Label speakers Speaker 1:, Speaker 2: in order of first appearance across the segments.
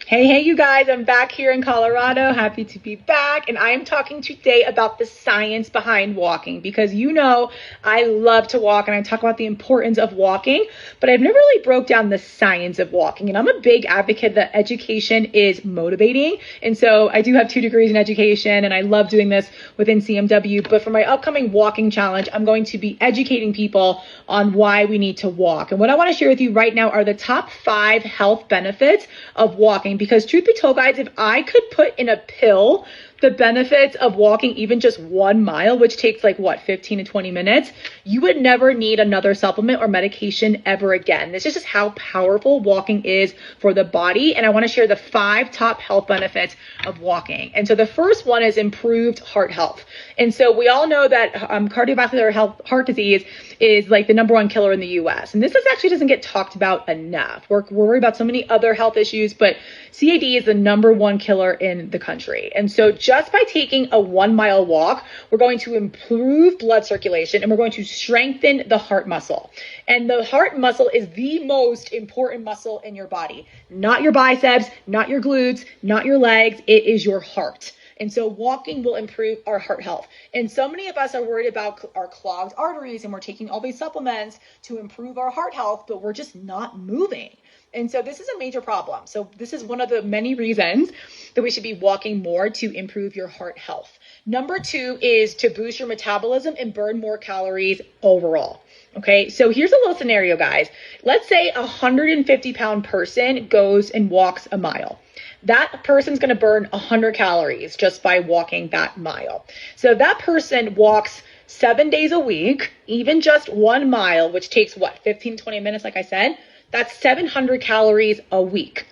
Speaker 1: Hey, you guys, I'm back here in Colorado. Happy to be back. And I am talking today about the science behind walking because I love to walk and I talk about the importance of walking, but I've never really broke down the science of walking. And I'm a big advocate that education is motivating. And so I do have 2 degrees in education and I love doing this within CMW. But for my upcoming walking challenge, I'm going to be educating people on why we need to walk. And what I want to share with you right now are the top 5 health benefits of walking. Because truth be told, guys, if I could put in a pill the benefits of walking even just 1 mile, which takes 15 to 20 minutes, you would never need another supplement or medication ever again. This is just how powerful walking is for the body. And I want to share the 5 top health benefits of walking. And so the first one is improved heart health. And so we all know that cardiovascular heart disease is like the #1 killer in the US. And this actually doesn't get talked about enough. We're worried about so many other health issues, but CAD is the #1 killer in the country. And so just by taking a 1 mile walk, we're going to improve blood circulation and we're going to strengthen the heart muscle. And the heart muscle is the most important muscle in your body, not your biceps, not your glutes, not your legs. It is your heart. And so walking will improve our heart health. And so many of us are worried about our clogged arteries and we're taking all these supplements to improve our heart health, but we're just not moving. And so this is a major problem. So this is one of the many reasons that we should be walking more to improve your heart health. Number 2 is to boost your metabolism and burn more calories overall. Okay, so here's a little scenario, guys. Let's say a 150-pound person goes and walks a mile. That person's going to burn 100 calories just by walking that mile. So that person walks 7 days a week, even just 1 mile, which takes 15, 20 minutes, like I said. That's 700 calories a week.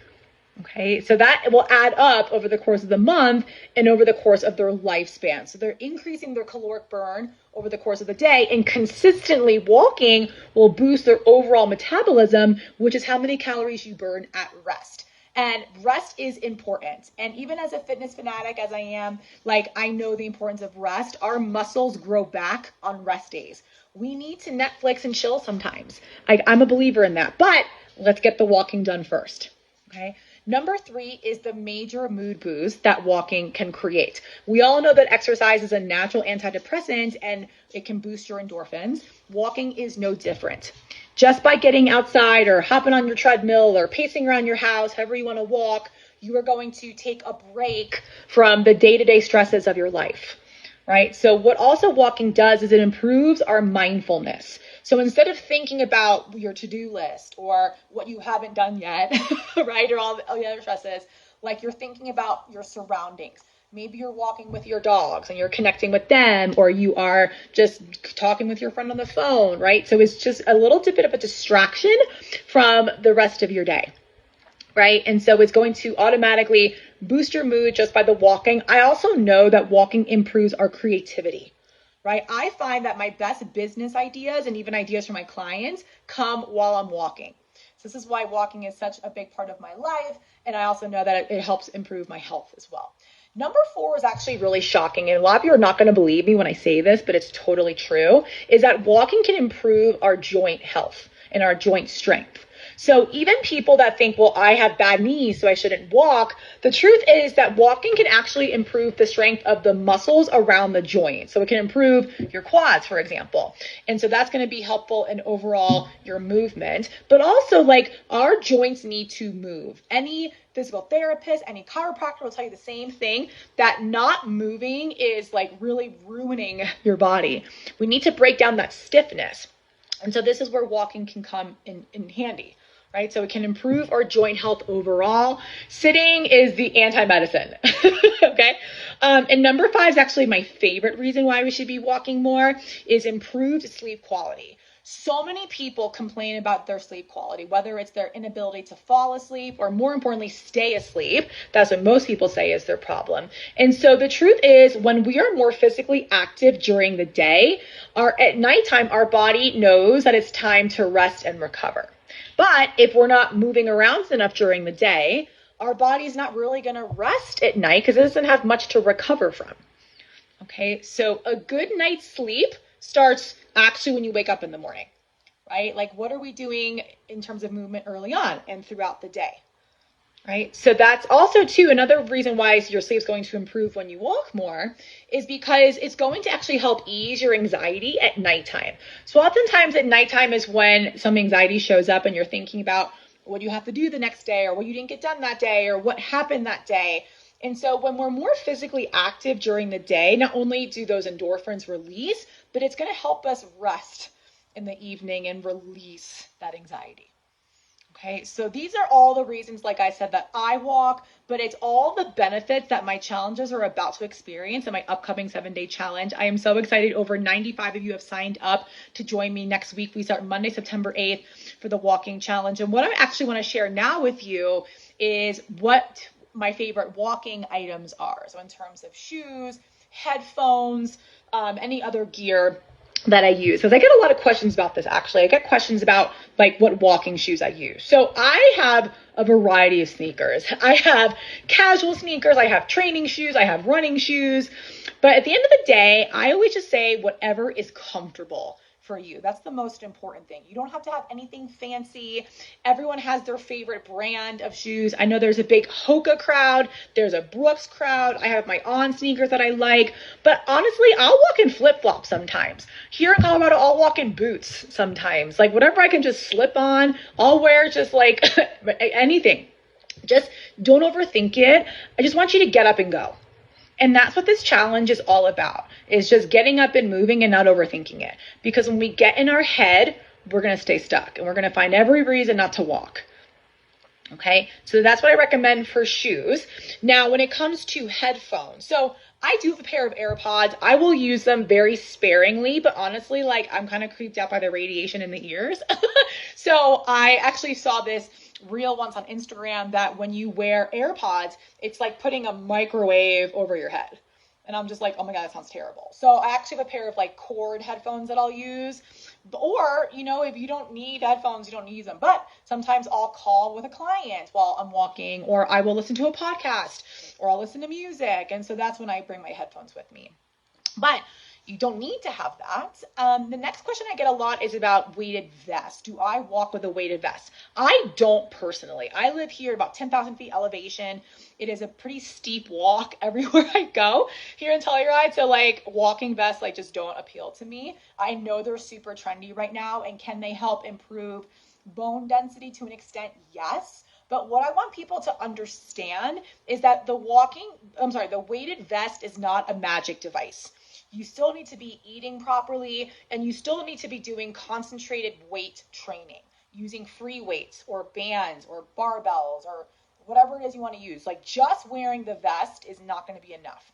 Speaker 1: Okay, so that will add up over the course of the month and over the course of their lifespan. So they're increasing their caloric burn over the course of the day, and consistently walking will boost their overall metabolism, which is how many calories you burn at rest. And rest is important. And even as a fitness fanatic as I am, I know the importance of rest. Our muscles grow back on rest days. We need to Netflix and chill sometimes. I'm a believer in that, but let's get the walking done first. Okay. Number 3 is the major mood boost that walking can create. We all know that exercise is a natural antidepressant and it can boost your endorphins. Walking is no different. Just by getting outside or hopping on your treadmill or pacing around your house, however you want to walk, you are going to take a break from the day-to-day stresses of your life, right? So what also walking does is it improves our mindfulness. So instead of thinking about your to-do list or what you haven't done yet, right, or all the other stresses, you're thinking about your surroundings. Maybe you're walking with your dogs and you're connecting with them, or you are just talking with your friend on the phone, right? So it's just a little bit of a distraction from the rest of your day, right? And so it's going to automatically boost your mood just by the walking. I also know that walking improves our creativity, right? I find that my best business ideas and even ideas for my clients come while I'm walking. So this is why walking is such a big part of my life. And I also know that it helps improve my health as well. Number 4 is actually really shocking. And a lot of you are not going to believe me when I say this, but it's totally true, is that walking can improve our joint health and our joint strength. So even people that think, well, I have bad knees, so I shouldn't walk. The truth is that walking can actually improve the strength of the muscles around the joint. So it can improve your quads, for example. And so that's going to be helpful in overall your movement. But also, our joints need to move. Any physical therapist, any chiropractor will tell you the same thing, that not moving is really ruining your body. We need to break down that stiffness. And so this is where walking can come in handy, right? So it can improve our joint health overall. Sitting is the anti-medicine, okay? And number 5 is actually my favorite reason why we should be walking more, is improved sleep quality. So many people complain about their sleep quality, whether it's their inability to fall asleep or, more importantly, stay asleep. That's what most people say is their problem. And so the truth is, when we are more physically active during the day, at nighttime, our body knows that it's time to rest and recover. But if we're not moving around enough during the day, our body's not really going to rest at night because it doesn't have much to recover from. Okay, so a good night's sleep starts actually when you wake up in the morning, right? What are we doing in terms of movement early on and throughout the day? right? So that's also too another reason why your sleep is going to improve when you walk more is because it's going to actually help ease your anxiety at nighttime. So oftentimes at nighttime is when some anxiety shows up and you're thinking about what you have to do the next day or what you didn't get done that day or what happened that day. And so when we're more physically active during the day, not only do those endorphins release, but it's going to help us rest in the evening and release that anxiety. Okay, so these are all the reasons, like I said, that I walk, but it's all the benefits that my challenges are about to experience in my upcoming 7-day challenge. I am so excited. Over 95 of you have signed up to join me next week. We start Monday, September 8th for the walking challenge. And what I actually want to share now with you is what my favorite walking items are. So in terms of shoes, headphones, any other gear that I use. Because I get a lot of questions about this, actually. I get questions about like what walking shoes I use. So I have a variety of sneakers. I have casual sneakers, I have training shoes, I have running shoes. But at the end of the day, I always just say whatever is comfortable for you. That's the most important thing. You don't have to have anything fancy. Everyone has their favorite brand of shoes. I know there's a big Hoka crowd. There's a Brooks crowd. I have my On sneakers that I like. But honestly, I'll walk in flip-flops sometimes. Here in Colorado, I'll walk in boots sometimes. Like whatever I can just slip on, I'll wear just like anything. Just don't overthink it. I just want you to get up and go. And that's what this challenge is all about, is just getting up and moving and not overthinking it. Because when we get in our head, we're going to stay stuck and we're going to find every reason not to walk. Okay, so that's what I recommend for shoes. Now, when it comes to headphones, so I do have a pair of AirPods. I will use them very sparingly, but honestly, like I'm kind of creeped out by the radiation in the ears. So I actually saw this reel once on Instagram that when you wear AirPods, it's like putting a microwave over your head. And I'm just like, oh my God, that sounds terrible. So I actually have a pair of like cord headphones that I'll use. Or, you know, if you don't need headphones, you don't use them. But sometimes I'll call with a client while I'm walking, or I will listen to a podcast, or I'll listen to music. And so that's when I bring my headphones with me. But you don't need to have that. The next question I get a lot is about weighted vests. Do I walk with a weighted vest? I don't personally. I live here about 10,000 feet elevation. It is a pretty steep walk everywhere I go here in Telluride. So like walking vests like just don't appeal to me. I know they're super trendy right now, and can they help improve bone density to an extent? Yes. But what I want people to understand is that the weighted vest is not a magic device. You still need to be eating properly, and you still need to be doing concentrated weight training using free weights or bands or barbells or whatever it is you want to use. Like just wearing the vest is not going to be enough.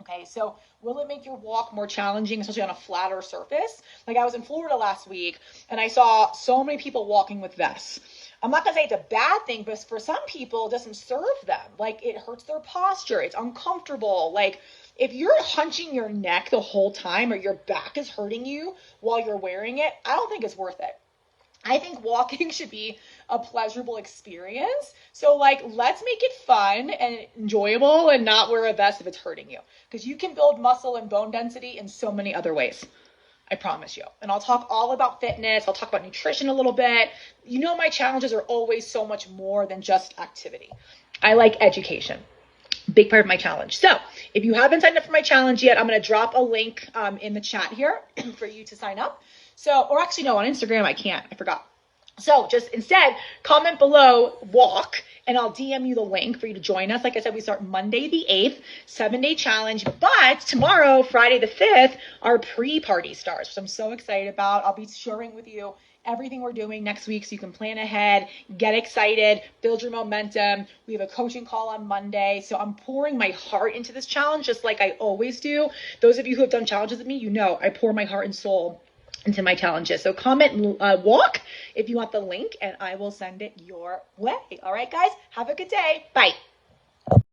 Speaker 1: Okay, so will it make your walk more challenging, especially on a flatter surface? Like I was in Florida last week and I saw so many people walking with vests. I'm not going to say it's a bad thing, but for some people, it doesn't serve them. Like it hurts their posture. It's uncomfortable. Like if you're hunching your neck the whole time or your back is hurting you while you're wearing it, I don't think it's worth it. I think walking should be a pleasurable experience. So like, let's make it fun and enjoyable and not wear a vest if it's hurting you. Because you can build muscle and bone density in so many other ways. I promise you. And I'll talk all about fitness. I'll talk about nutrition a little bit. You know, my challenges are always so much more than just activity. I like education. Big part of my challenge. So if you haven't signed up for my challenge yet, I'm going to drop a link in the chat here for you to sign up. So, or actually no, on Instagram, I can't, I forgot. So just instead comment below walk and I'll DM you the link for you to join us. Like I said, we start Monday the 8th, 7-day challenge, but tomorrow, Friday the 5th, our pre-party starts, which I'm so excited about. I'll be sharing with you everything we're doing next week so you can plan ahead, get excited, build your momentum. We have a coaching call on Monday. So I'm pouring my heart into this challenge just like I always do. Those of you who have done challenges with me, you know I pour my heart and soul into my challenges. So comment walk if you want the link and I will send it your way. All right, guys, have a good day. Bye.